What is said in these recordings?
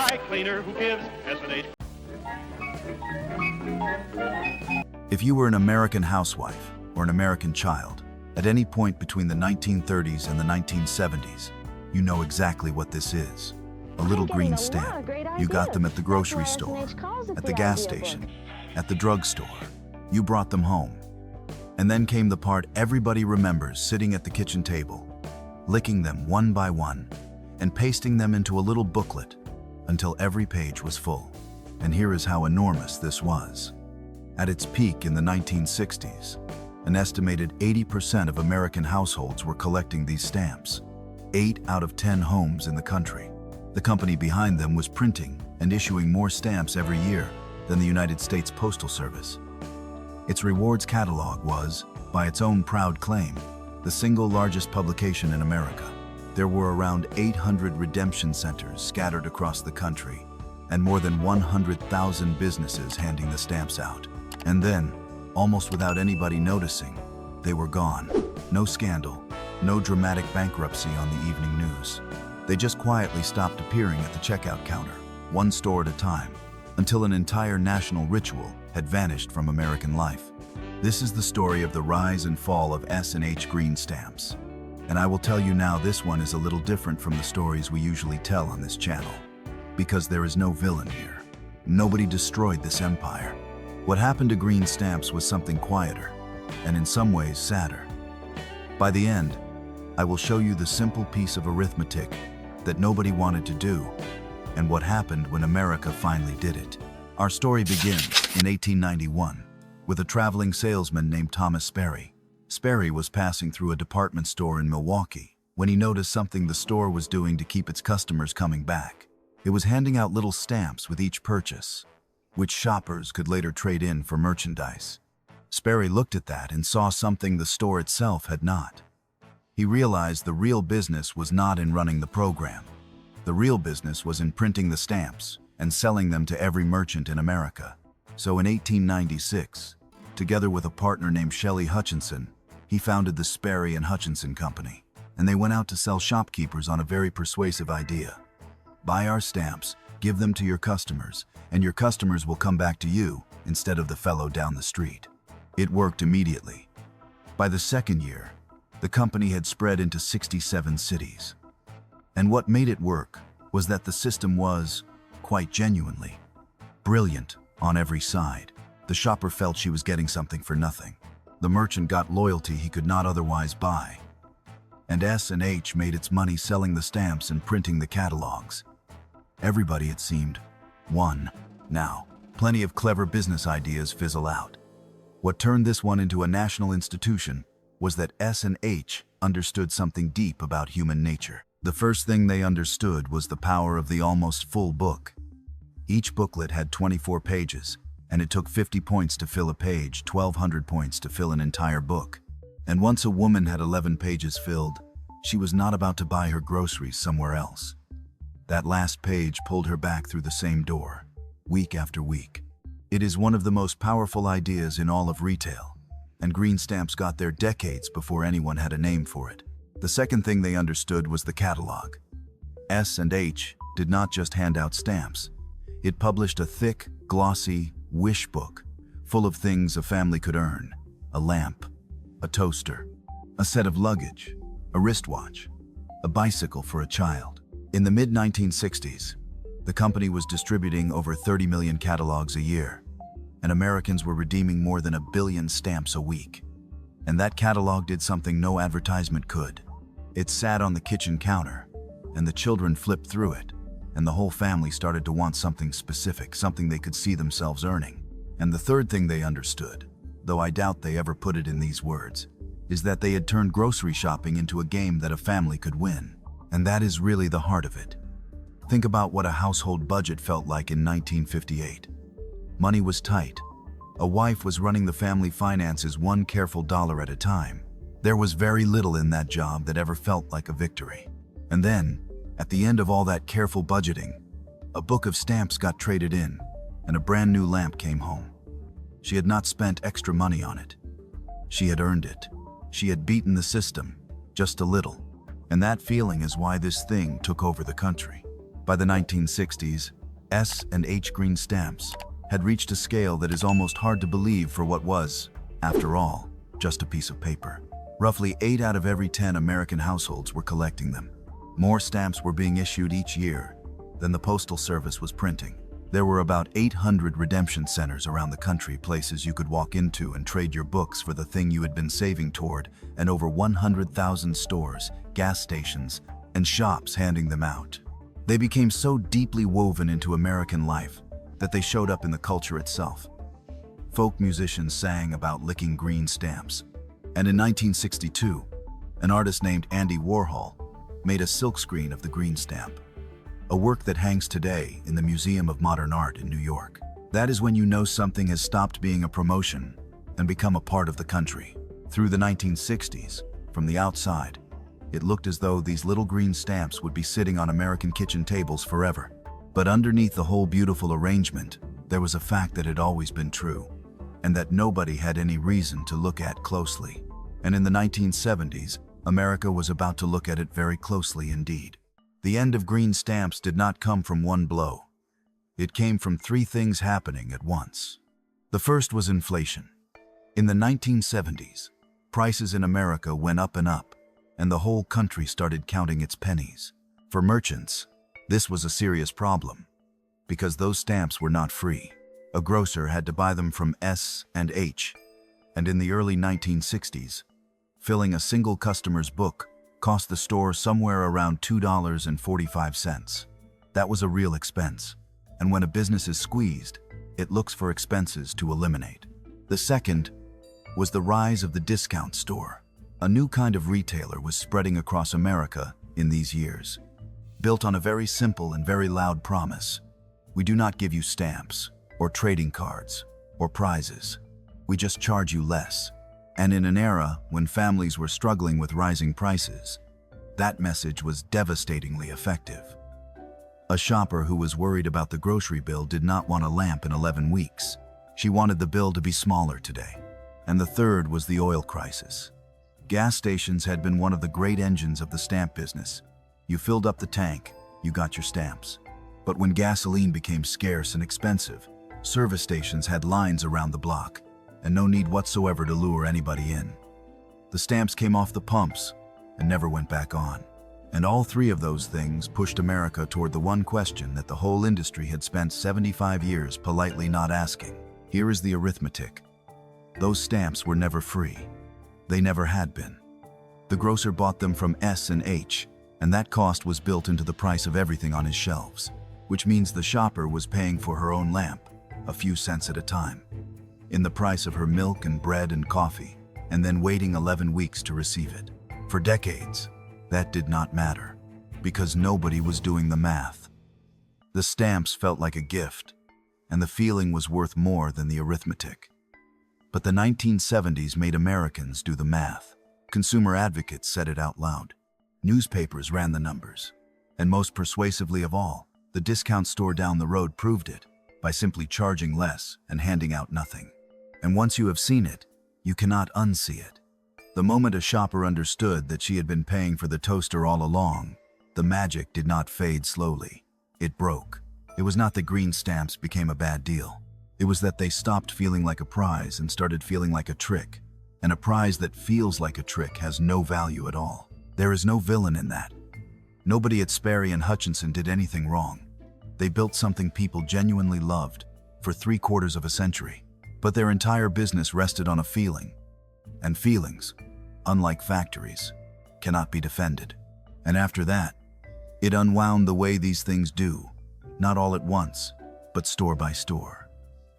dry cleaner who gives S&H. If you were an American housewife or an American child, at any point between the 1930s and the 1970s, you know exactly what this is. A little green stamp. You got them at the grocery store, at the gas station, at the drugstore. You brought them home. And then came the part everybody remembers, sitting at the kitchen table, licking them one by one, and pasting them into a little booklet until every page was full. And here is how enormous this was. At its peak in the 1960s, an estimated 80% of American households were collecting these stamps. 8 out of 10 homes in the country. The company behind them was printing and issuing more stamps every year than the United States Postal Service. Its rewards catalog was, by its own proud claim, the single largest publication in America. There were around 800 redemption centers scattered across the country, and more than 100,000 businesses handing the stamps out. And then, almost without anybody noticing, they were gone. No scandal, no dramatic bankruptcy on the evening news. They just quietly stopped appearing at the checkout counter, one store at a time, until an entire national ritual had vanished from American life. This is the story of the rise and fall of S&H Green Stamps. And I will tell you now, this one is a little different from the stories we usually tell on this channel, because there is no villain here. Nobody destroyed this empire. What happened to green stamps was something quieter, and in some ways sadder. By the end, I will show you the simple piece of arithmetic that nobody wanted to do, and what happened when America finally did it. Our story begins in 1891 with a traveling salesman named Thomas Sperry. Sperry was passing through a department store in Milwaukee when he noticed something the store was doing to keep its customers coming back. It was handing out little stamps with each purchase, which shoppers could later trade in for merchandise. Sperry looked at that and saw something the store itself had not. He realized the real business was not in running the program. The real business was in printing the stamps and selling them to every merchant in America. So in 1896, together with a partner named Shelley Hutchinson, he founded the Sperry and Hutchinson Company, and they went out to sell shopkeepers on a very persuasive idea. Buy our stamps, give them to your customers, and your customers will come back to you instead of the fellow down the street. It worked immediately. By the second year, the company had spread into 67 cities. And what made it work was that the system was, quite genuinely, brilliant on every side. The shopper felt she was getting something for nothing. The merchant got loyalty he could not otherwise buy. And S&H made its money selling the stamps and printing the catalogs. Everybody, it seemed, won. Now, plenty of clever business ideas fizzle out. What turned this one into a national institution was that S&H understood something deep about human nature. The first thing they understood was the power of the almost full book. Each booklet had 24 pages, and it took 50 points to fill a page, 1,200 points to fill an entire book. And once a woman had 11 pages filled, she was not about to buy her groceries somewhere else. That last page pulled her back through the same door, week after week. It is one of the most powerful ideas in all of retail, and green stamps got there decades before anyone had a name for it. The second thing they understood was the catalog. S&H did not just hand out stamps. It published a thick, glossy wish book full of things a family could earn: a lamp, a toaster, a set of luggage, a wristwatch, a bicycle for a child. In the mid-1960s, the company was distributing over 30 million catalogs a year, and Americans were redeeming more than 1 billion stamps a week. And that catalog did something no advertisement could. It sat on the kitchen counter, and the children flipped through it, and the whole family started to want something specific, something they could see themselves earning. And the third thing they understood, though I doubt they ever put it in these words, is that they had turned grocery shopping into a game that a family could win. And that is really the heart of it. Think about what a household budget felt like in 1958. Money was tight. A wife was running the family finances one careful dollar at a time. There was very little in that job that ever felt like a victory. And then, at the end of all that careful budgeting, a book of stamps got traded in, and a brand new lamp came home. She had not spent extra money on it. She had earned it. She had beaten the system, just a little. And that feeling is why this thing took over the country. By the 1960s, S&H Green Stamps had reached a scale that is almost hard to believe for what was, after all, just a piece of paper. Roughly 8 out of every 10 American households were collecting them. More stamps were being issued each year than the Postal Service was printing. There were about 800 redemption centers around the country, places you could walk into and trade your books for the thing you had been saving toward, and over 100,000 stores, gas stations, and shops handing them out. They became so deeply woven into American life that they showed up in the culture itself. Folk musicians sang about licking green stamps. And in 1962, an artist named Andy Warhol made a silkscreen of the green stamp, a work that hangs today in the Museum of Modern Art in New York. That is when you know something has stopped being a promotion and become a part of the country. Through the 1960s, from the outside, it looked as though these little green stamps would be sitting on American kitchen tables forever. But underneath the whole beautiful arrangement, there was a fact that had always been true, and that nobody had any reason to look at closely. And in the 1970s, America was about to look at it very closely indeed. The end of green stamps did not come from one blow. It came from 3 things happening at once. The first was inflation. In the 1970s, prices in America went up, and the whole country started counting its pennies. For merchants, this was a serious problem, because those stamps were not free. A grocer had to buy them from S&H, and in the early 1960s, filling a single customer's book cost the store somewhere around $2.45. That was a real expense, and when a business is squeezed, it looks for expenses to eliminate. The second was the rise of the discount store. A new kind of retailer was spreading across America in these years, built on a very simple and very loud promise. We do not give you stamps, or trading cards, or prizes. We just charge you less. And in an era when families were struggling with rising prices, that message was devastatingly effective. A shopper who was worried about the grocery bill did not want a lamp in 11 weeks. She wanted the bill to be smaller today. And the third was the oil crisis. Gas stations had been one of the great engines of the stamp business. You filled up the tank, you got your stamps. But when gasoline became scarce and expensive, service stations had lines around the block, and no need whatsoever to lure anybody in. The stamps came off the pumps and never went back on. And all 3 of those things pushed America toward the one question that the whole industry had spent 75 years politely not asking. Here is the arithmetic. Those stamps were never free. They never had been. The grocer bought them from S&H, and that cost was built into the price of everything on his shelves, which means the shopper was paying for her own lamp, a few cents at a time, in the price of her milk and bread and coffee, and then waiting 11 weeks to receive it. For decades, that did not matter, because nobody was doing the math. The stamps felt like a gift, and the feeling was worth more than the arithmetic. But the 1970s made Americans do the math. Consumer advocates said it out loud. Newspapers ran the numbers. And most persuasively of all, the discount store down the road proved it by simply charging less and handing out nothing. And once you have seen it, you cannot unsee it. The moment a shopper understood that she had been paying for the toaster all along, the magic did not fade slowly. It broke. It was not that green stamps became a bad deal. It was that they stopped feeling like a prize and started feeling like a trick. And a prize that feels like a trick has no value at all. There is no villain in that. Nobody at Sperry and Hutchinson did anything wrong. They built something people genuinely loved for 3/4 of a century. But their entire business rested on a feeling. And feelings, unlike factories, cannot be defended. And after that, it unwound the way these things do, not all at once, but store by store.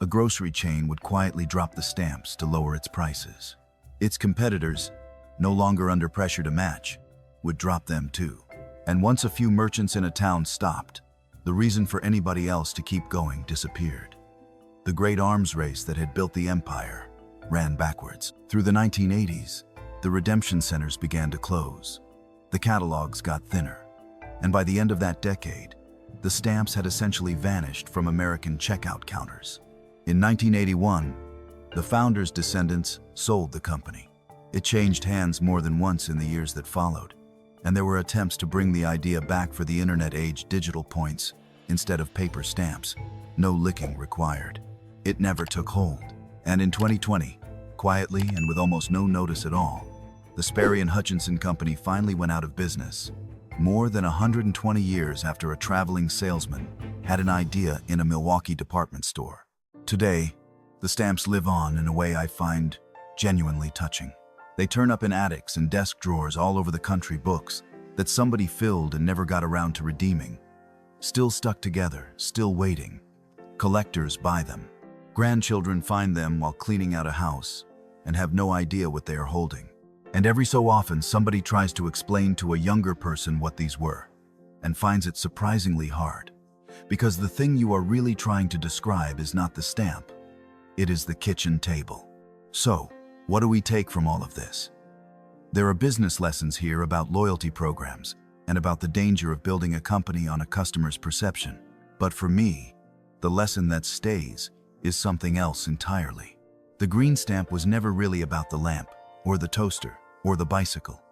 A grocery chain would quietly drop the stamps to lower its prices. Its competitors, no longer under pressure to match, would drop them too. And once a few merchants in a town stopped, the reason for anybody else to keep going disappeared. The great arms race that had built the empire ran backwards. Through the 1980s, the redemption centers began to close. The catalogs got thinner. And by the end of that decade, the stamps had essentially vanished from American checkout counters. In 1981, the founders' descendants sold the company. It changed hands more than once in the years that followed. And there were attempts to bring the idea back for the internet age: digital points instead of paper stamps. No licking required. It never took hold. And in 2020, quietly and with almost no notice at all, the Sperry and Hutchinson Company finally went out of business. More than 120 years after a traveling salesman had an idea in a Milwaukee department store. Today, the stamps live on in a way I find genuinely touching. They turn up in attics and desk drawers all over the country, books that somebody filled and never got around to redeeming. Still stuck together, still waiting. Collectors buy them. Grandchildren find them while cleaning out a house and have no idea what they are holding. And every so often, somebody tries to explain to a younger person what these were and finds it surprisingly hard, because the thing you are really trying to describe is not the stamp, it is the kitchen table. So, what do we take from all of this? There are business lessons here about loyalty programs and about the danger of building a company on a customer's perception. But for me, the lesson that stays is something else entirely. The green stamp was never really about the lamp, or the toaster, or the bicycle.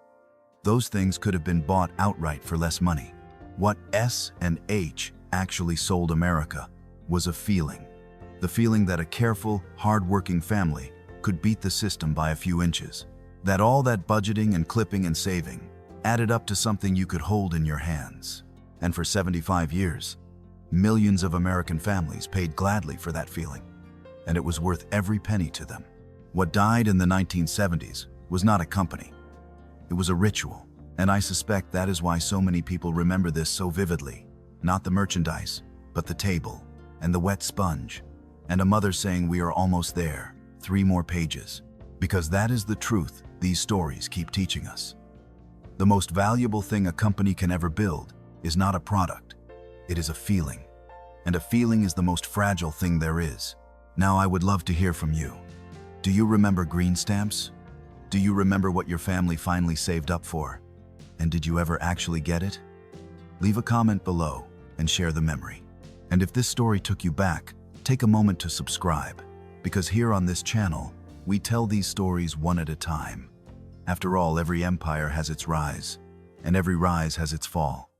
Those things could have been bought outright for less money. What S&H actually sold America was a feeling. The feeling that a careful, hard-working family could beat the system by a few inches. That all that budgeting and clipping and saving added up to something you could hold in your hands. And for 75 years, millions of American families paid gladly for that feeling. And it was worth every penny to them. What died in the 1970s was not a company. It was a ritual. And I suspect that is why so many people remember this so vividly. Not the merchandise, but the table, and the wet sponge, and a mother saying, "We are almost there, 3 more pages." Because that is the truth these stories keep teaching us. The most valuable thing a company can ever build is not a product, it is a feeling. And a feeling is the most fragile thing there is. Now I would love to hear from you. Do you remember green stamps? Do you remember what your family finally saved up for? And did you ever actually get it? Leave a comment below and share the memory. And if this story took you back, take a moment to subscribe, because here on this channel, we tell these stories one at a time. After all, every empire has its rise, and every rise has its fall.